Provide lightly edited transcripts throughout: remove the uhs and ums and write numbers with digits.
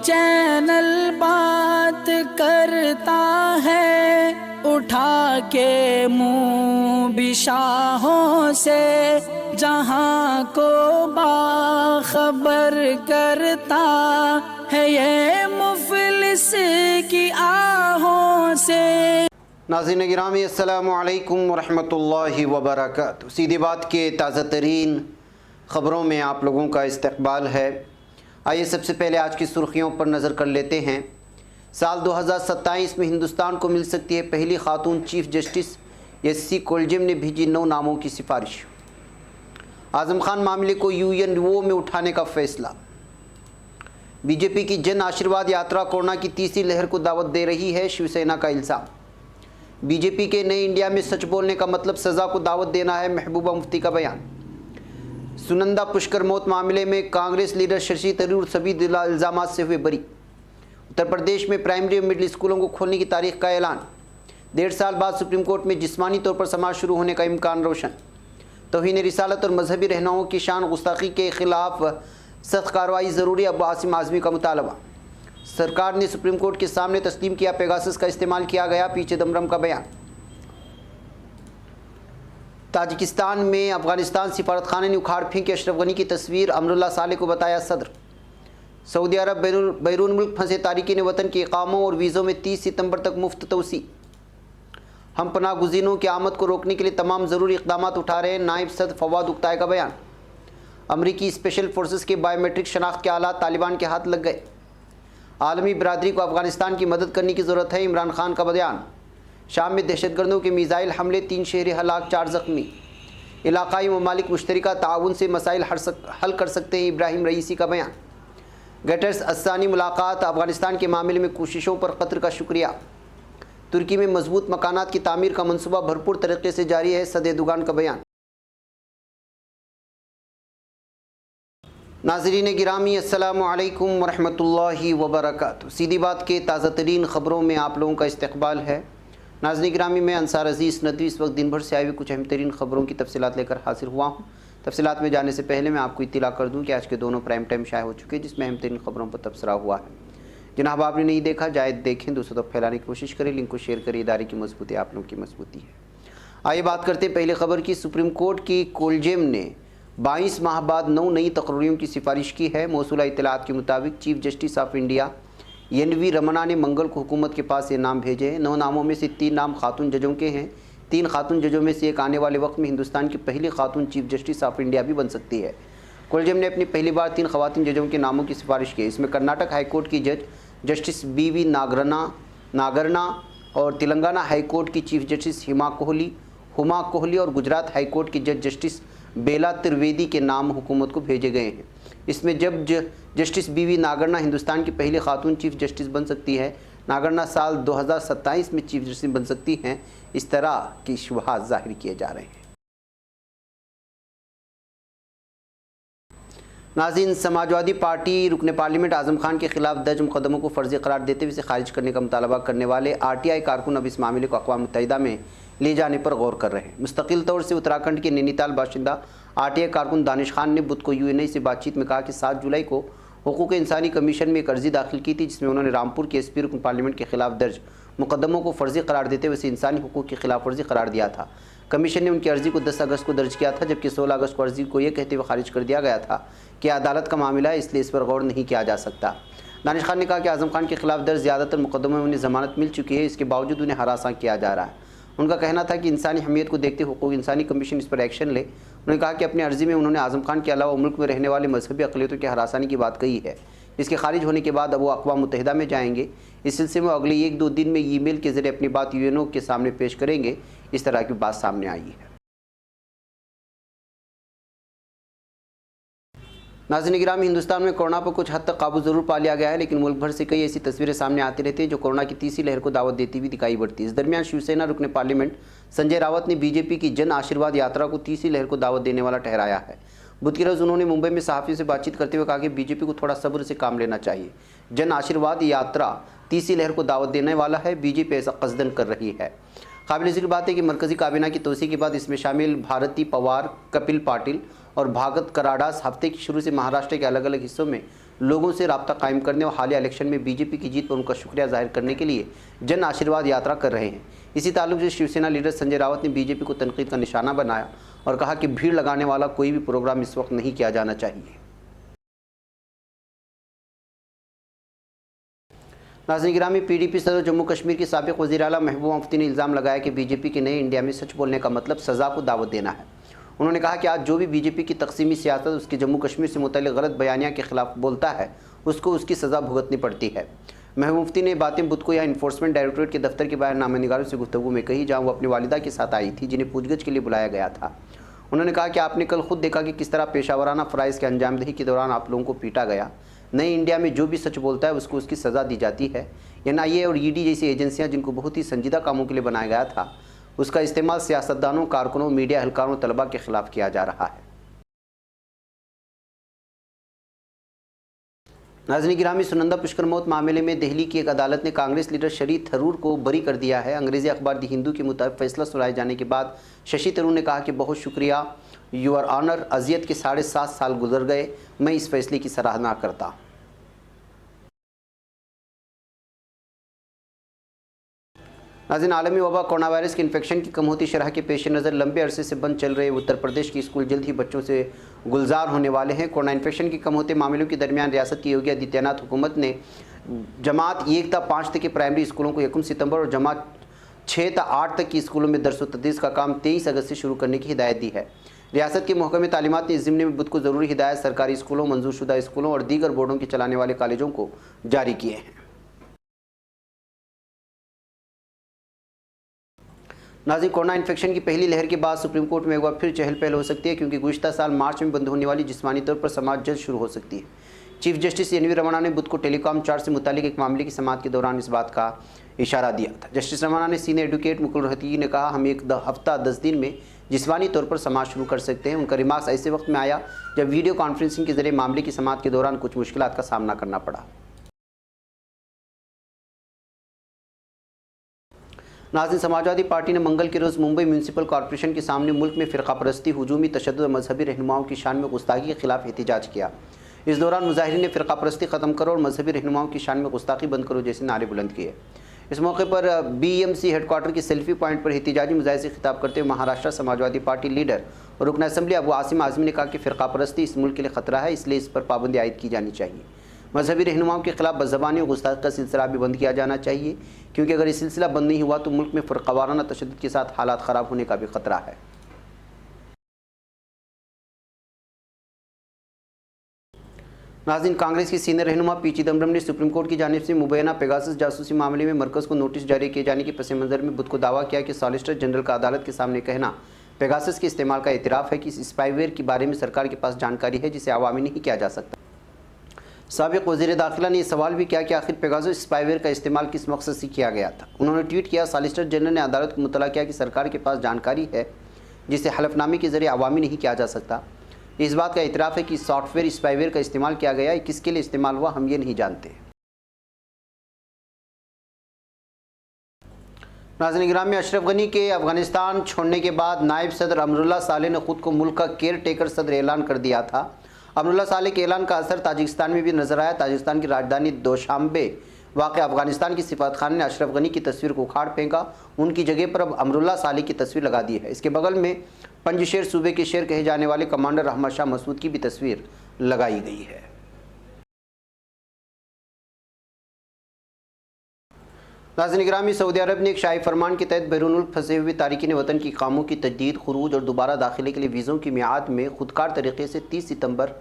Channel بات کرتا ہے اٹھا کے منہ بھی شاہوں سے، جہاں کو باخبر کرتا ہے یہ مفلس کی آہوں سے۔ ناظرین گرامی السلام علیکم ورحمۃ اللہ وبرکاتہ۔ سیدھی بات کے تازہ ترین خبروں میں آپ لوگوں کا استقبال ہے۔ آئیے سب سے پہلے آج کی سرخیوں پر نظر کر لیتے ہیں۔ سال 2027 میں ہندوستان کو مل سکتی ہے پہلی خاتون چیف جسٹس، ایس سی کولجیم نے بھیجی 9 ناموں کی سفارش۔ اعظم خان معاملے کو UN میں اٹھانے کا فیصلہ۔ بی جے پی کی جن آشیرواد یاترا کورونا کی تیسری لہر کو دعوت دے رہی ہے، شیو سینا کا الزام۔ بی جے پی کے نئے انڈیا میں سچ بولنے کا مطلب سزا کو دعوت دینا ہے، محبوبہ مفتی کا بیان۔ سنندا پشکر موت معاملے میں کانگریس لیڈر ششی تھرور سبھی الزامات سے ہوئے بری۔ اتر پردیش میں پرائمری اور مڈل اسکولوں کو کھولنے کی تاریخ کا اعلان۔ 1.5 سال بعد سپریم کورٹ میں جسمانی طور پر سماعت شروع ہونے کا امکان روشن۔ توہین رسالت اور مذہبی رہنماؤں کی شان گستاخی کے خلاف سخت کارروائی ضروری، ابو عاصم اعظمی کا مطالبہ۔ سرکار نے سپریم کورٹ کے سامنے تسلیم کیا پیگاسس کا استعمال کیا گیا، پی چدمبرم کا بیان۔ تاجکستان میں افغانستان سفارت خانے نے اکھاڑ پھینکی اشرف غنی کی تصویر، امراللہ صالح کو بتایا صدر۔ سعودی عرب بیرون ملک پھنسے تارکین وطن کے اقاموں اور ویزوں میں 30 ستمبر تک مفت توسیع۔ ہم پناہ گزینوں کی آمد کو روکنے کے لیے تمام ضروری اقدامات اٹھا رہے ہیں، نائب صدر فواد اکتائے کا بیان۔ امریکی اسپیشل فورسز کے بائیو میٹرک شناخت کے آلات طالبان کے ہاتھ لگ گئے۔ عالمی برادری کو افغانستان کی مدد کرنے کی ضرورت ہے، عمران خان کا بیان۔ شام میں دہشت گردوں کے میزائل حملے، 3 شہری ہلاک، 4 زخمی۔ علاقائی ممالک مشترکہ تعاون سے مسائل حل کر سکتے ہیں، ابراہیم رئیسی کا بیان۔ گیٹرس الثانی ملاقات، افغانستان کے معاملے میں کوششوں پر قطر کا شکریہ۔ ترکی میں مضبوط مکانات کی تعمیر کا منصوبہ بھرپور طریقے سے جاری ہے، سعد ایردوغان کا بیان۔ ناظرین گرامی السلام علیکم ورحمۃ اللہ وبرکاتہ۔ سیدھی بات کے تازہ ترین خبروں میں آپ لوگوں کا استقبال ہے۔ ناظرین گرامی، میں انصار عزیز ندوی اس وقت دن بھر سے آئی ہوئی کچھ اہم ترین خبروں کی تفصیلات لے کر حاضر ہوا ہوں۔ تفصیلات میں جانے سے پہلے میں آپ کو اطلاع کر دوں کہ آج کے دونوں پرائم ٹائم شائع ہو چکے ہیں، جس میں اہم ترین خبروں پر تبصرہ ہوا ہے۔ جناب آپ نے نہیں دیکھا، جائے دیکھیں، دوسروں تک پھیلانے کی کوشش کریں، لنک کو شیئر کریں، ادارے کی مضبوطی آپ لوگوں کی مضبوطی ہے۔ آئیے بات کرتے ہیں پہلے خبر کی۔ سپریم کورٹ کی کولجیم نے 22 ماہ بعد 9 نئی تقرریوں کی سفارش کی ہے۔ موصولہ اطلاعات کے مطابق chief justice of India NV Ramana نے منگل کو حکومت کے پاس یہ نام بھیجے ہیں۔ 9 ناموں میں سے 3 نام خاتون ججوں کے ہیں۔ 3 خاتون ججوں میں سے ایک آنے والے وقت میں ہندوستان کی پہلی خاتون چیف جسٹس آف انڈیا بھی بن سکتی ہے۔ کولجیم نے اپنی پہلی بار 3 خواتین ججوں کے ناموں کی سفارش کی۔ اس میں کرناٹک ہائی کورٹ کی جج جسٹس BV ناگرنا اور تلنگانہ ہائی کورٹ کی چیف جسٹس ہما کوہلی اور گجرات ہائی کورٹ کی جج جسٹس بیلا ترویدی کے نام حکومت کو بھیجے گئے ہیں۔ اس میں جب جسٹس BV ناگرنا ہندوستان کی پہلی خاتون چیف جسٹس بن سکتی ہے، ناگرنا سال 2027 میں چیف جسٹس بن سکتی ہیں، اس طرح کی شبہات ظاہر کیے جا رہے ہیں۔ ناظرین، سماجوادی پارٹی رکن پارلیمنٹ اعظم خان کے خلاف درج مقدموں کو فرضی قرار دیتے ہوئے اسے خارج کرنے کا مطالبہ کرنے والے RTI کارکن اب اس معاملے کو اقوام متحدہ میں لے جانے پر غور کر رہے ہیں۔ مستقل طور سے اتراکھنڈ کے نینی تال باشندہ RTI کارکن دانش خان نے بدھ کو UNI سے بات چیت میں کہا کہ 7 جولائی کو حقوق انسانی کمیشن میں ایک عرضی داخل کی تھی، جس میں انہوں نے رامپور کے SP رکن پارلیمنٹ کے خلاف درج مقدموں کو فرضی قرار دیتے ہوئے اسے انسانی حقوق کی خلاف ورزی قرار دیا تھا۔ کمیشن نے ان کی عرضی کو 10 اگست کو درج کیا تھا، جبکہ 16 اگست کو عرضی کو یہ کہتے ہوئے خارج کر دیا گیا تھا کہ عدالت کا معاملہ ہے، اس لیے اس پر غور نہیں کیا جا سکتا۔ دانش خان نے کہا کہ اعظم خان کے خلاف درج زیادہ تر مقدموں میں انہیں ضمانت مل چکی ہے، اس کے باوجود انہیں ہراساں کیا جا رہا ہے۔ ان کا کہنا تھا کہ انسانی حمیت کو دیکھتے حقوق انسانی کمیشن اس پر ایکشن لے۔ انہوں نے کہا کہ اپنی عرضی میں انہوں نے اعظم خان کے علاوہ ملک میں رہنے والے مذہبی اقلیتوں کی ہراسانی کی بات کہی ہے۔ اس کے خارج ہونے کے بعد اب وہ اقوام متحدہ میں جائیں گے۔ اس سلسلے میں اگلے 1-2 دن میں ای میل کے ذریعے اپنی بات UNO کے سامنے پیش کریں گے، اس طرح کی بات سامنے آئی ہے۔ ناظرین گرامی، ہندوستان میں کورونا پر کچھ حد تک قابو ضرور پا لیا گیا ہے، لیکن ملک بھر سے کئی ایسی تصویریں سامنے آتی رہتی ہیں جو کورونا کی تیسری لہر کو دعوت دیتی ہوئی دکھائی پڑتی ہے۔ اس درمیان شیو سینا رکن پارلیمنٹ سنجے راوت نے BJP کی جن آشیرواد یاترا کو تیسری لہر کو دعوت دینے والا ٹھہرایا ہے۔ بدھ کی روز انہوں نے ممبئی میں صحافیوں سے بات چیت کرتے ہوئے کہا کہ BJP کو تھوڑا صبر سے کام لینا چاہیے۔ جن آشیرواد یاترا تیسری لہر کو دعوت دینے والا ہے، BJP ایسا قصدن کر رہی ہے۔ قابل ذکر بات ہے کہ مرکزی کابینہ کی توسیع کے بعد اس میں شامل بھارتی پوار، کپل پاٹل اور بھاگت کراڈاس ہفتے کی شروع سے مہاراشٹر کے الگ الگ حصوں میں لوگوں سے رابطہ قائم کرنے اور حالیہ الیکشن میں بی جے پی کی جیت پر ان کا شکریہ ظاہر کرنے کے لیے جن آشیرواد یاترا کر رہے ہیں۔ اسی تعلق سے شیو سینا لیڈر سنجے راوت نے بی جے پی کو تنقید کا نشانہ بنایا اور کہا کہ بھیڑ لگانے والا کوئی بھی پروگرام اس وقت نہیں کیا جانا چاہیے۔ ناظرین گرامی، پی ڈی پی صدر جموں کشمیر کے سابق وزیر اعلیٰ محبوبہ مفتی نے الزام لگایا کہ بی جے پی کے نئے انڈیا میں سچ بولنے کا مطلب سزا کو دعوت دینا ہے۔ انہوں نے کہا کہ آج جو بھی بی جے پی کی تقسیمی سیاست اس کے جموں کشمیر سے متعلق غلط بیانیہ کے خلاف بولتا ہے اس کو اس کی سزا بھگتنی پڑتی ہے۔ محبوبہ مفتی نے باتیں بدھ کو یہاں انفورسمنٹ ڈائریکٹوریٹ کے دفتر کے باہر نامہ نگاروں سے گفتگو میں کہی، جہاں وہ اپنی والدہ کے ساتھ آئی تھی جنہیں پوچھ گچھ کے لیے بلایا گیا تھا۔ انہوں نے کہا کہ آپ نے کل خود دیکھا کہ کس طرح پیشہ ورانہ فرائض کے انجام دہی کے دوران آپ لوگوں کو پیٹا گیا۔ نئے انڈیا میں جو بھی سچ بولتا ہے اس کو اس کی سزا دی جاتی ہے۔ این آئی اے اور ای ڈی جیسی ایجنسیاں جن کو بہت ہی سنجیدہ کاموں کے لیے بنایا گیا تھا، اس کا استعمال سیاستدانوں، کارکنوں، میڈیا اہلکاروں، طلباء کے خلاف کیا جا رہا ہے۔ ناظرین گرامی، سنندہ پشکر موت معاملے میں دہلی کی ایک عدالت نے کانگریس لیڈر ششی تھرور کو بری کر دیا ہے۔ انگریزی اخبار دی ہندو کے مطابق فیصلہ سنائے جانے کے بعد ششی تھرور نے کہا کہ بہت شکریہ یور آنر، اذیت کے 7.5 سال گزر گئے، میں اس فیصلے کی سراہنا کرتا۔ ناظرین، عالمی وبا کورونا وائرس کے انفیکشن کی کم ہوتی شرح کے پیش نظر لمبے عرصے سے بند چل رہے اتر پردیش کے اسکول جلد ہی بچوں سے گلزار ہونے والے ہیں۔ کورونا انفیکشن کے کم ہوتے معاملوں کے درمیان ریاست کی یوگی آدتیہ ناتھ حکومت نے جماعت 1 تا 5 تک کے پرائمری اسکولوں کو 1 ستمبر اور جماعت 6 تا 8 تک کی اسکولوں میں درس و تدریس کا کام 23 اگست سے شروع کرنے کی ہدایت دی ہے۔ ریاست کے محکمہ تعلیمات نے اس ضمن میں بدھ کو ضروری ہدایات سرکاری اسکولوں، منظور شدہ اسکولوں اور دیگر بورڈوں کے چلانے والے کالجوں کو جاری کیے ہیں۔ ناظرین، کورونا انفیکشن کی پہلی لہر کے بعد سپریم کورٹ میں ایک بار پھر چہل پہل ہو سکتی ہے، کیونکہ گزشتہ سال مارچ میں بند ہونے والی جسمانی طور پر سماعت جلد شروع ہو سکتی ہے۔ چیف جسٹس این وی رمنا نے بدھ کو ٹیلی کام چارج سے متعلق ایک معاملے کی سماعت کے دوران اس بات کا اشارہ دیا تھا۔ جسٹس رمنا نے سینئر ایڈوکیٹ مکل روہتگی نے کہا، ہم 1 ہفتہ 10 دن میں جسمانی طور پر سماعت شروع کر سکتے ہیں۔ ان کا ریمارکس ایسے وقت میں آیا جب ویڈیو کانفرنسنگ کے ذریعے معاملے کی سماعت کے دوران کچھ مشکلات کا سامنا کرنا پڑا۔ ناظرین، سماجوادی پارٹی نے منگل کے روز ممبئی میونسپل کارپوریشن کے سامنے ملک میں فرقہ پرستی، ہجومی تشدد اور مذہبی رہنماؤں کی شان میں گستاخی کے خلاف احتجاج کیا۔ اس دوران مظاہرین نے فرقہ پرستی ختم کرو اور مذہبی رہنماؤں کی شان میں گستاخی بند کرو جیسے نعرے بلند کیے۔ اس موقع پر بی ایم سی ہیڈ کوارٹر کی سیلفی پوائنٹ پر احتجاجی مظاہرے سے خطاب کرتے ہوئے مہاراشٹر سماجوادی پارٹی لیڈر اور رکن اسمبلی ابو عاصم اعظمی نے کہا کہ فرقہ پرستی اس ملک کے لیے خطرہ ہے، اس لیے اس پر پابندی عائد کی جانی چاہیے۔ مذہبی رہنماؤں کے خلاف بدزبانی اور گستاخی کا سلسلہ بھی بند کیا جانا چاہیے، کیونکہ اگر یہ سلسلہ بند نہیں ہوا تو ملک میں فرقہ وارانہ تشدد کے ساتھ حالات خراب ہونے کا بھی خطرہ ہے۔ ناظرین، کانگریس کی سینئر رہنما پی چدمبرم نے سپریم کورٹ کی جانب سے مبینہ پیگاسس جاسوسی معاملے میں مرکز کو نوٹس جاری کیے جانے کے پس منظر میں بدھ کو دعویٰ کیا کہ سالیسیٹر جنرل کا عدالت کے سامنے کہنا پیگاسس کے استعمال کا اعتراف ہے کہ اس اسپائی ویئر کے بارے میں سرکار کے پاس جانکاری ہے جسے عوامی نہیں کیا جا سکتا۔ سابق وزیر داخلہ نے یہ سوال بھی کیا کہ آخر پیگاسس اسپائی ویئر کا استعمال کس مقصد سے کیا گیا تھا۔ انہوں نے ٹویٹ کیا، سالیسیٹر جنرل نے عدالت کو مطلع کیا کہ سرکار کے پاس جانکاری ہے جسے حلف نامے کے ذریعے عوامی نہیں کیا جا سکتا۔ اس بات کا اعتراف ہے کہ سافٹ ویئر اسپائی ویئر کا استعمال کیا گیا ہے، کس کے لیے استعمال ہوا ہم یہ نہیں جانتے۔ ناظرین گرامی، اشرف غنی کے افغانستان چھوڑنے کے بعد نائب صدر امراللہ صالح نے خود کو ملک کا کیئر ٹیکر صدر اعلان کر دیا تھا۔ امراللہ صالح کے اعلان کا اثر تاجکستان میں بھی نظر آیا۔ تاجکستان کی راجدھانی دوشانبے واقع افغانستان کی سفارت خانے نے اشرف غنی کی تصویر کو اکھاڑ پھینکا، ان کی جگہ پر اب امراللہ صالح کی تصویر لگا دی ہے۔ اس کے بغل میں پنجشیر صوبے کے شیر کہے جانے والے کمانڈر احمد شاہ مسعود کی بھی تصویر لگائی گئی ہے۔ ناظرین گرامی، سعودی عرب نے ایک شاہی فرمان کے تحت بیرون ملک پھنسے ہوئے تارکین وطن کی اقاموں کی تجدید، خروج اور دوبارہ داخلے کے لیے ویزوں کی میعاد میں خودکار طریقے سے 30 ستمبر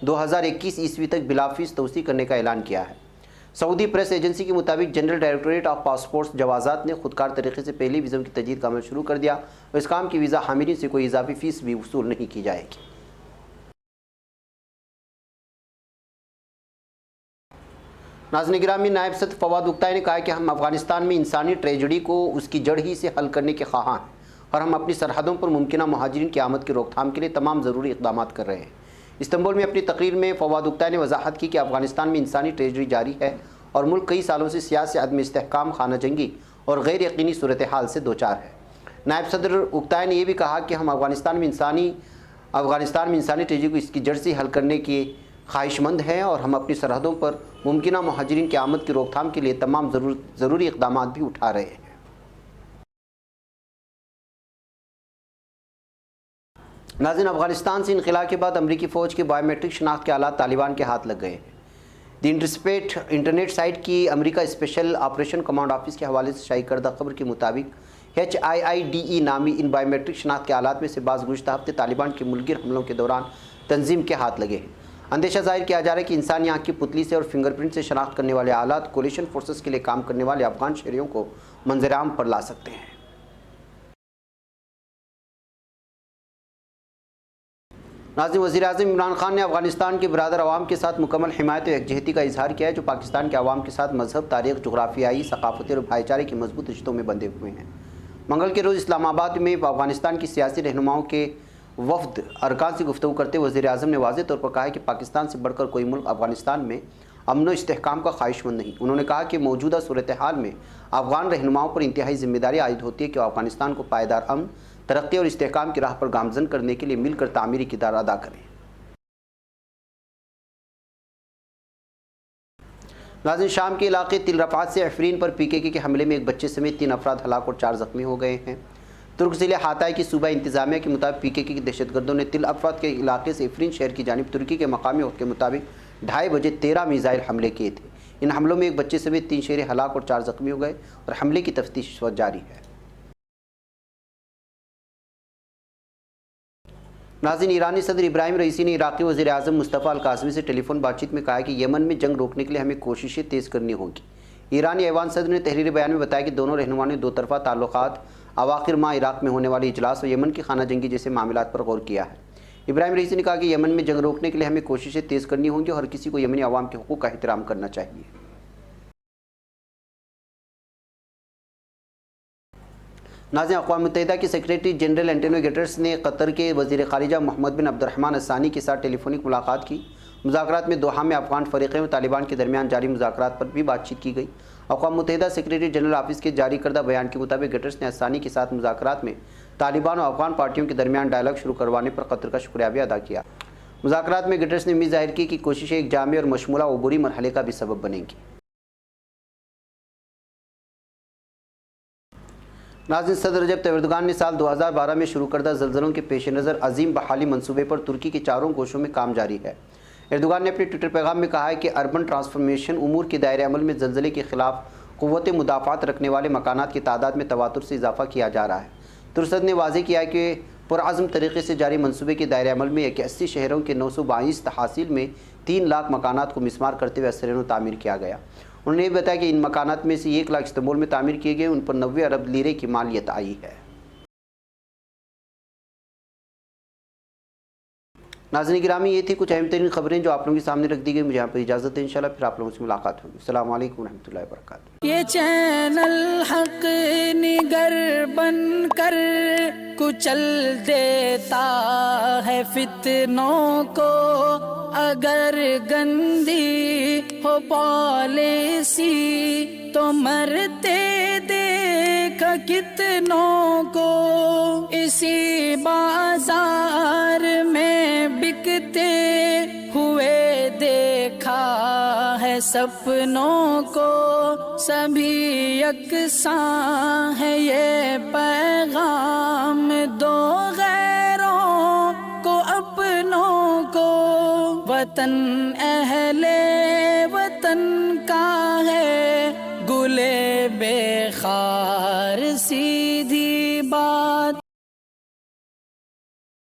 2021 عیسوی تک بلا فیس توسیع کرنے کا اعلان کیا ہے۔ سعودی پریس ایجنسی کے مطابق جنرل ڈائریکٹوریٹ آف پاسپورٹس جوازات نے خودکار طریقے سے پہلی ویزوں کی تجدید کا عمل شروع کر دیا اور اس کام کی ویزا حاملین سے کوئی اضافی فیس بھی وصول نہیں کی جائے گی۔ ناظرین گرامی، نائب صدر فواد اکتائے نے کہا کہ ہم افغانستان میں انسانی ٹریجڈی کو اس کی جڑ ہی سے حل کرنے کے خواہاں ہیں اور ہم اپنی سرحدوں پر ممکنہ مہاجرین کی آمد کی روک تھام کے لیے تمام ضروری اقدامات کر رہے ہیں۔ استنبول میں اپنی تقریر میں فواد اکتائے نے وضاحت کی کہ افغانستان میں انسانی ٹریجڈی جاری ہے اور ملک کئی سالوں سے سیاسی عدم استحکام، خانہ جنگی اور غیر یقینی صورتحال سے دوچار ہے۔ نائب صدر اکتائے نے یہ بھی کہا کہ ہم افغانستان میں انسانی ٹریجڈی کو اس کی جڑ سے حل کرنے کے خواہش مند ہیں اور ہم اپنی سرحدوں پر ممکنہ مہاجرین کی آمد کی روک تھام کے لیے تمام ضروری اقدامات بھی اٹھا رہے ہیں۔ ناظرین، افغانستان سے انخلا کے بعد امریکی فوج کے بائیو میٹرک شناخت کے آلات طالبان کے ہاتھ لگ گئے ہیں۔ دی انٹرسپیٹ انٹرنیٹ سائٹ کی امریکہ اسپیشل آپریشن کمانڈ آفس کے حوالے سے شائع کردہ خبر کے مطابق HIIDE نامی ان بائیو میٹرک شناخت کے آلات میں سے بعض گزشتہ ہفتے طالبان کے ملک گیر حملوں کے دوران تنظیم کے ہاتھ لگے ہیں۔ اندیشہ ظاہر کیا جا رہا ہے کہ انسانی آنکھ کی پتلی سے اور فنگر پرنٹ سے شناخت کرنے والے آلات کولیشن فورسز کے لیے کام کرنے والے افغان شہریوں کو منظر عام پر لا سکتے ہیں۔ ناظرین، وزیر اعظم عمران خان نے افغانستان کے برادر عوام کے ساتھ مکمل حمایت و یکجہتی کا اظہار کیا ہے جو پاکستان کے عوام کے ساتھ مذہب، تاریخ، جغرافیائی، ثقافتی اور بھائی چارے کے مضبوط رشتوں میں بندھے ہوئے ہیں۔ منگل کے روز اسلام آباد میں افغانستان کی سیاسی رہنماؤں کے وفد ارکان سے گفتگو کرتے وزیر اعظم نے واضح طور پر کہا ہے کہ پاکستان سے بڑھ کر کوئی ملک افغانستان میں امن و استحکام کا خواہش مند نہیں۔ انہوں نے کہا کہ موجودہ صورتحال میں افغان رہنماؤں پر انتہائی ذمہ داری عائد ہوتی ہے کہ وہ افغانستان کو پائیدار امن، ترقی اور استحکام کی راہ پر گامزن کرنے کے لیے مل کر تعمیری کردار ادا کریں۔ ناظرین، شام کے علاقے تل رفعات سے عفرین پر PKK کے حملے میں ایک بچے سمیت 3 افراد ہلاک اور 4 زخمی ہو گئے ہیں۔ ترک ضلع ہاتائی کی صوبہ انتظامیہ کے مطابق PKK کے دہشت گردوں نے تل افراد کے علاقے سے عفرین شہر کی جانب ترکی کے مقامی وقت کے مطابق 2:30 بجے 13 میزائل حملے کیے تھے۔ ان حملوں میں ایک بچے سمیت 3 شہری ہلاک اور 4 زخمی ہو گئے اور حملے کی تفتیش اس وقت جاری ہے۔ ناظرین، ایرانی صدر ابراہیم رئیسی نے عراقی وزیر اعظم مصطفیٰ القاسمی سے ٹیلی فون بات چیت میں کہا کہ یمن میں جنگ روکنے کے لیے ہمیں کوششیں تیز کرنی ہوگی۔ ایرانی ایوان صدر نے تحریری بیان میں بتایا کہ دونوں رہنماؤں نے 2 طرفہ تعلقات، اواخر ماہ عراق میں ہونے والے اجلاس اور یمن کی خانہ جنگی جیسے معاملات پر غور کیا ہے۔ ابراہیم رئیسی نے کہا کہ یمن میں جنگ روکنے کے لیے ہمیں کوششیں تیز کرنی ہوں گی اور ہر کسی کو یمنی عوام کے حقوق کا احترام کرنا چاہیے۔ ناظرین، اقوام متحدہ کے سیکریٹری جنرل اینٹونیو گٹرس نے قطر کے وزیر خارجہ محمد بن عبد الرحمن الثانی کے ساتھ ٹیلی فونک ملاقات کی۔ مذاکرات میں دوحہ میں افغان فریقین و طالبان کے درمیان جاری مذاکرات پر بھی بات چیت کی گئی۔ اقوام متحدہ سیکریٹری جنرل آفس کے جاری کردہ بیان کے مطابق گٹرس نے الثانی کے ساتھ مذاکرات میں طالبان و افغان پارٹیوں کے درمیان ڈائیلاگ شروع کروانے پر قطر کا شکریہ بھی ادا کیا۔ مذاکرات میں گٹرس نے امید ظاہر کی کہ کوششیں ایک جامع اور مشمولہ عبوری مرحلے کا بھی سبب بنیں گی۔ ناظرین، صدر رجب طیب اردوغان نے سال 2012 میں شروع کردہ زلزلوں کے پیش نظر عظیم بحالی منصوبے پر ترکی کے چاروں گوشوں میں کام جاری ہے۔ اردوغان نے اپنے ٹویٹر پیغام میں کہا ہے کہ اربن ٹرانسفارمیشن امور کے دائرۂ عمل میں زلزلے کے خلاف قوت مدافعت رکھنے والے مکانات کی تعداد میں تواتر سے اضافہ کیا جا رہا ہے۔ ترک صدر نے واضح کیا کہ پرعزم طریقے سے جاری منصوبے کے دائرۂ عمل میں 81 شہروں کے 922 تحاصیل میں 3 لاکھ مکانات کو مسمار کرتے ہوئے اثر نو تعمیر کیا گیا۔ انہوں نے یہ بتایا کہ ان مکانات میں سے 1 لاکھ استنبول میں تعمیر کیے گئے، ان پر 90 ارب لیرے کی مالیت آئی ہے۔ ناظرین گرامی، یہ تھی کچھ اہم ترین خبریں جو آپ لوگوں کے سامنے رکھ دی گئی۔ مجھے یہاں پر اجازت ہے، انشاءاللہ پھر آپ لوگوں سے ملاقات ہوگی۔ السلام علیکم ورحمۃ اللہ وبرکاتہ۔ یہ چینل حق نگر بن کر کچل دیتا ہے فتنوں کو، اگر گندی ہو پالیسی تو مرتے دیکھ کتنوں کو، اسی بازار میں بکتے ہوئے دیکھا ہے سپنوں کو، سبھی یکساں ہے یہ پیغام دو غیروں کو اپنوں کو، وطن اہل وطن کا ہے گلے بے خار سیدھی بات